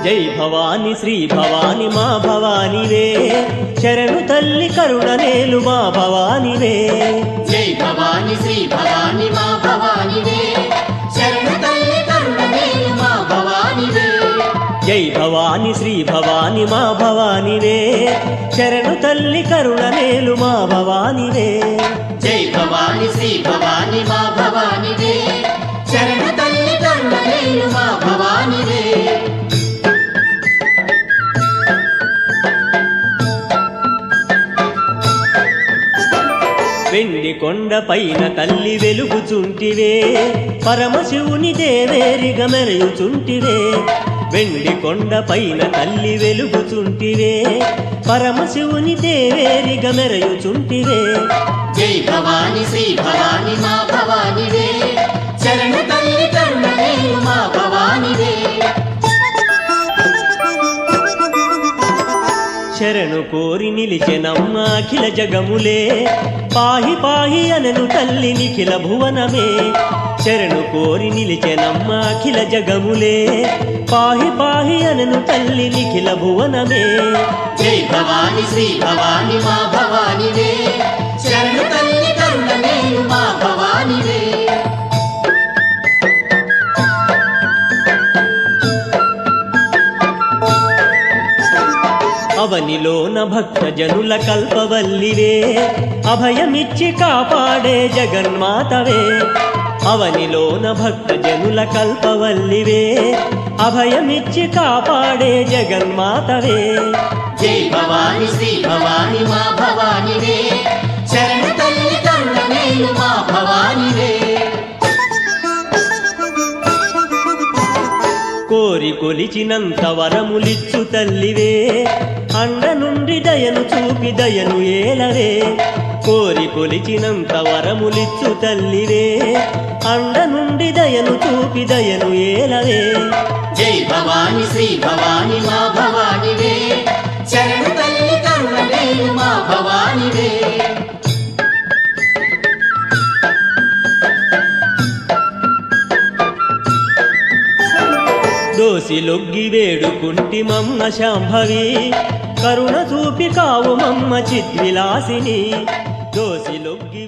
జై భవాని శ్రీ భవాని మా భవానివే శరణు తల్లి కరుణ నేలు మా భవానివే జై భవాని శ్రీ భవాని మా భవానివే శరణు తల్లి కరుణ నేలు మా భవానివే జై భవాని శ్రీ భవాని మా భవానివే శరణు తల్లి కరుణ నేలు మా భవానివే జై భవాని శ్రీ భవాని మా భవానివే శరణు తల్లి కరుణ నేలు మా భవానివే వెండి కొండ పైన తల్లి వెలుగుచుంటివే పరమశివుని దేవేరిగా మెరయుచుంటివే వెండి కొండ పైన తల్లి వెలుగుచుంటివే పరమశివుని దేవేరిగా మెరయుచుంటివే జై భవాని శ్రీ భవాని మా భవానివే శరణు తల్లి కరుణ నేలు మా భవానివే శరణు కోరి నిలిచెనమ్మ అఖిల జగములే పాహి పాహి అనను తల్లి నిఖిల భువనమే శరణు కోరి నిలిచెనమ్మ అఖిల జగములే పాహి పాహి అనను తల్లి నిఖిల భువనమే జై భవాని శ్రీ భవాని మా భవానివే శరణు తల్లి కరుణ నేలు మా భవానివే అవనిలోన భక్త జనుల కల్పవల్లివే అభయమిచ్చి కాపాడే జగన్మాతవే అవనిలోన భక్త జనుల కల్పవల్లివే అభయమిచ్చి కాపాడే జగన్మాతవే జై భవాని శ్రీ భవాని మా భవానివే శరణు తల్లి కరుణ నేలు మా భవానివే కోరి కొలిచినంత వరములిచ్చు తల్లివే అండ నుండి దయను చూపి దయను ఏలవే కోరి కొలిచినంత వరములిచ్చు తల్లివే అండ నుండి దయను చూపి దయను ఏలవే జై భవాని శ్రీ భవాని మా భవానివే శరణు తల్లి కరుణ నేలు మా భవానివే దోసి లొగ్గి వేడుకుంటి మమ్మ శాంభవి కరుణ చూపి కావు మమ్మ చిద్విలాసిని దోసి లొగ్గి